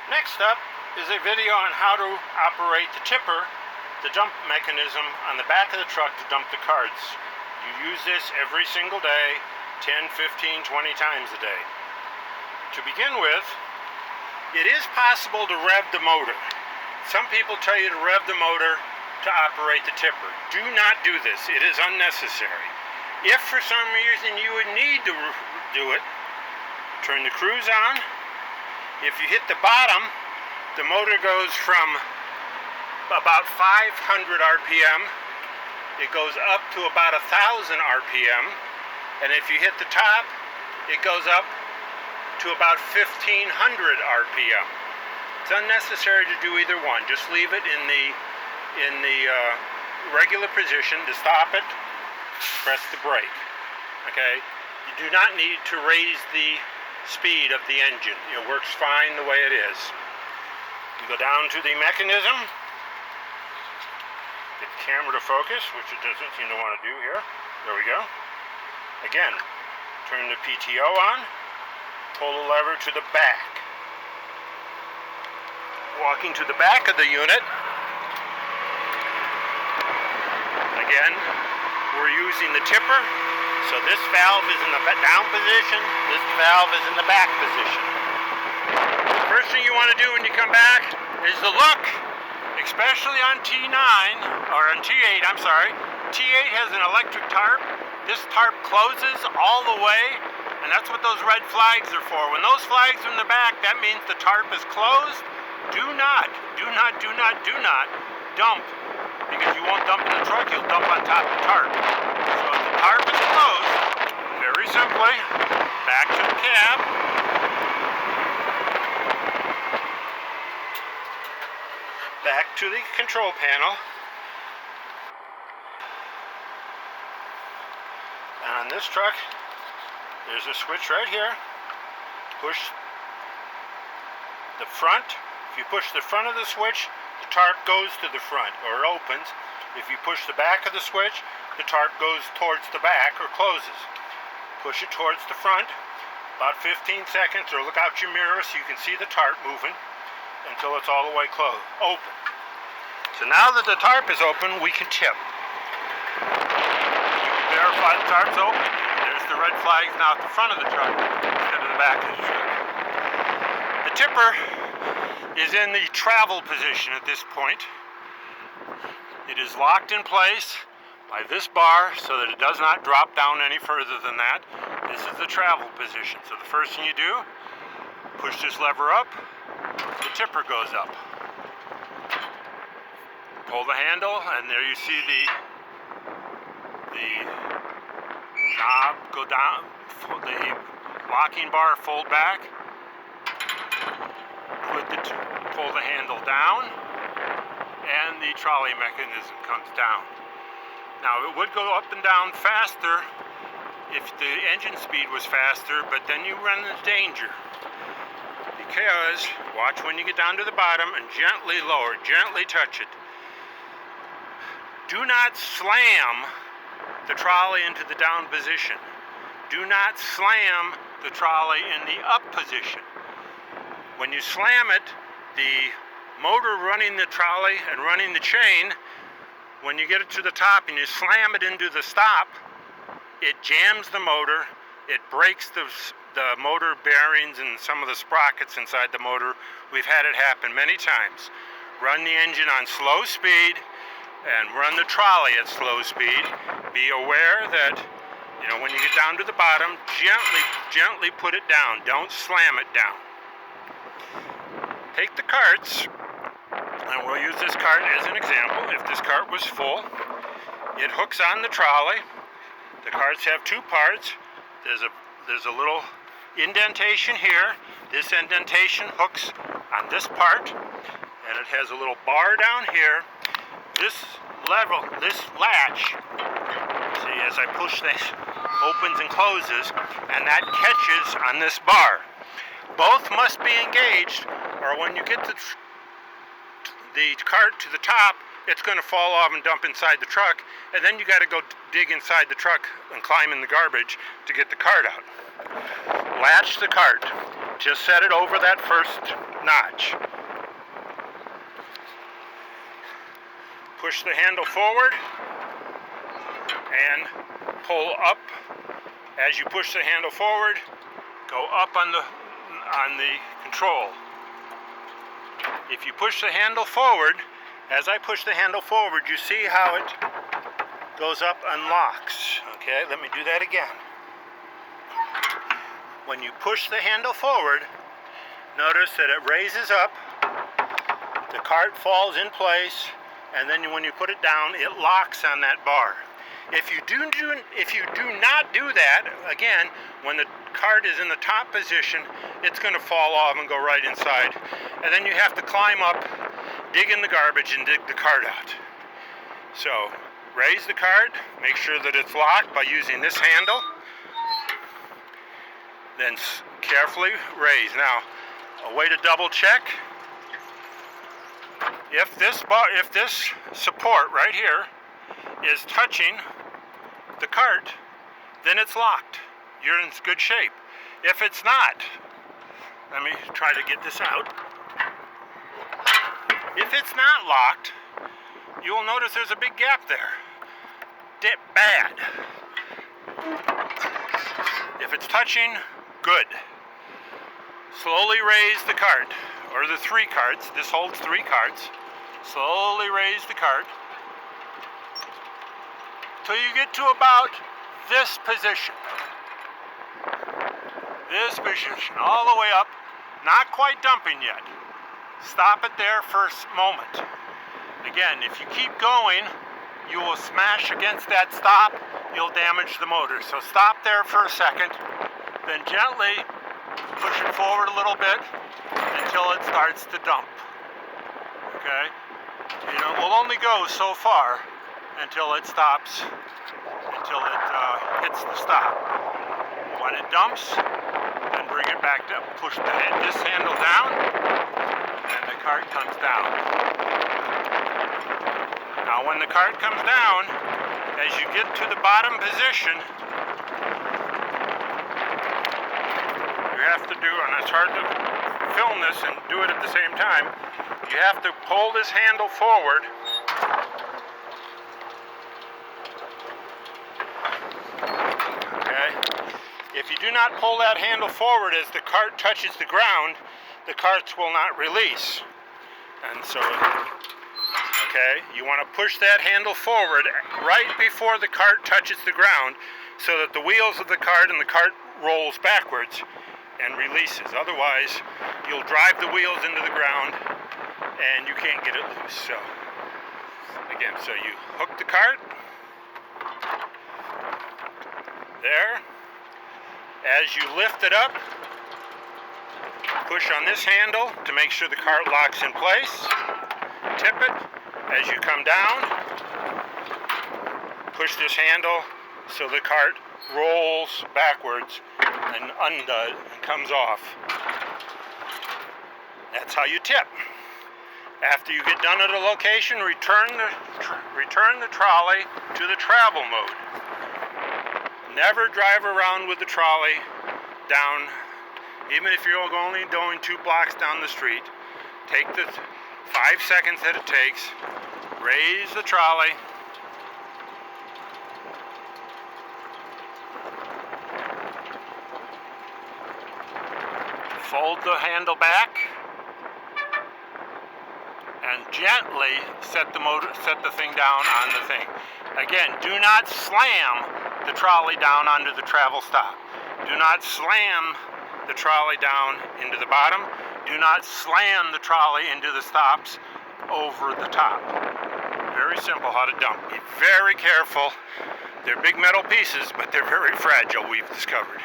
Next up is a video on how to operate the tipper, the dump mechanism on the back of the truck to dump the carts. You use this every single day, 10, 15, 20 times a day. To begin with, it is possible to rev the motor. Some people tell you to rev the motor to operate the tipper. Do not do this. It is unnecessary. If for some reason you would need to do it, turn the cruise on. If you hit the bottom, the motor goes from about 500 RPM. It goes up to about 1,000 RPM. And if you hit the top, it goes up to about 1,500 RPM. It's unnecessary to do either one. Just leave it in the regular position. To stop it, press the brake. Okay? You do not need to raise the speed of the engine. It works fine the way it is. You go down to the mechanism, get the camera to focus, which it doesn't seem to want to do here. There we go. Again, turn the PTO on, pull the lever to the back. Walking to the back of the unit, again, we're using the tipper. So this valve is in the down position, this valve is in the back position. First thing you want to do when you come back is to look, especially on T9, or on T8, I'm sorry. T8 has an electric tarp. This tarp closes all the way, and that's what those red flags are for. When those flags are in the back, that means the tarp is closed. Do not dump, because you won't dump in the truck, you'll dump on top of the tarp. So if the tarp is closed, very simply, back to the cab, back to the control panel, and on this truck, there's a switch right here. Push the front. If you push the front of the switch, the tarp goes to the front, or opens. If you push the back of the switch, the tarp goes towards the back, or closes. Push it towards the front, about 15 seconds, or look out your mirror so you can see the tarp moving until it's all the way open. So now that the tarp is open, we can tip. You can verify the tarp's open. There's the red flags now at the front of the truck instead of the back of the truck. The tipper is in the travel position at this point. It is locked in place by this bar so that it does not drop down any further than that. This is the travel position. So the first thing you do, push this lever up, the tipper goes up. Pull the handle, and there you see the knob go down, the locking bar fold back. Pull the handle down, and the trolley mechanism comes down. Now it would go up and down faster if the engine speed was faster, but then you run into danger. Because, watch when you get down to the bottom and gently lower, gently touch it. Do not slam the trolley into the down position. Do not slam the trolley in the up position. When you slam it, the motor running the trolley and running the chain, when you get it to the top and you slam it into the stop, it jams the motor, it breaks the motor bearings and some of the sprockets inside the motor. We've had it happen many times. Run the engine on slow speed and run the trolley at slow speed. Be aware that, when you get down to the bottom, gently put it down. Don't slam it down. Take the carts, and we'll use this cart as an example. If this cart was full, it hooks on the trolley. The carts have two parts. There's a little indentation here. This indentation hooks on this part, and it has a little bar down here. This latch, see, as I push this, opens and closes, and that catches on this bar. Both must be engaged, or when you get the cart to the top, it's going to fall off and dump inside the truck, and then you got to go dig inside the truck and climb in the garbage to get the cart out. Latch the cart. Just set it over that first notch. Push the handle forward and pull up. As you push the handle forward, go up on the control. If you push the handle forward, as I push the handle forward, you see how it goes up and locks. Okay, let me do that again. When you push the handle forward, notice that it raises up, the cart falls in place, and then when you put it down, it locks on that bar. If you do not do that, again, when the cart is in the top position, it's going to fall off and go right inside. And then you have to climb up, dig in the garbage, and dig the cart out. So, raise the cart, make sure that it's locked by using this handle. Then carefully raise. Now, a way to double check. If this support right here is touching the cart, then it's locked. You're in good shape. If it's not, let me try to get this out. If it's not locked, you will notice there's a big gap there. Bad. If it's touching, good. Slowly raise the cart, or the 3 carts. This holds 3 carts. Slowly raise the cart till you get to about this position. This position, all the way up, not quite dumping yet. Stop it there for a moment. Again, if you keep going, you will smash against that stop, you'll damage the motor. So stop there for a second, then gently push it forward a little bit until it starts to dump. Okay? You know, we'll only go so far until it stops, until it hits the stop. When it dumps, then bring it back down. Push this handle down, and the cart comes down. Now when the cart comes down, as you get to the bottom position, you have to do, and it's hard to film this and do it at the same time, you have to pull this handle forward. Okay? If you do not pull that handle forward as the cart touches the ground, the carts will not release. And so, okay, you want to push that handle forward right before the cart touches the ground so that the wheels of the cart and the cart rolls backwards and releases. Otherwise, you'll drive the wheels into the ground and you can't get it loose. So, again, so you hook the cart there. As you lift it up, push on this handle to make sure the cart locks in place. Tip it. As you come down, push this handle so the cart rolls backwards and undoes and comes off. That's how you tip. After you get done at a location, return the trolley to the travel mode. Never drive around with the trolley down, even if you're only going 2 blocks down the street. Take the 5 seconds that it takes, raise the trolley, fold the handle back, and gently set the thing down on the thing. Again, do not slam the trolley down onto the travel stop. Do not slam the trolley down into the bottom. Do not slam the trolley into the stops over the top. Very simple how to dump. Be very careful. They're big metal pieces, but they're very fragile, we've discovered.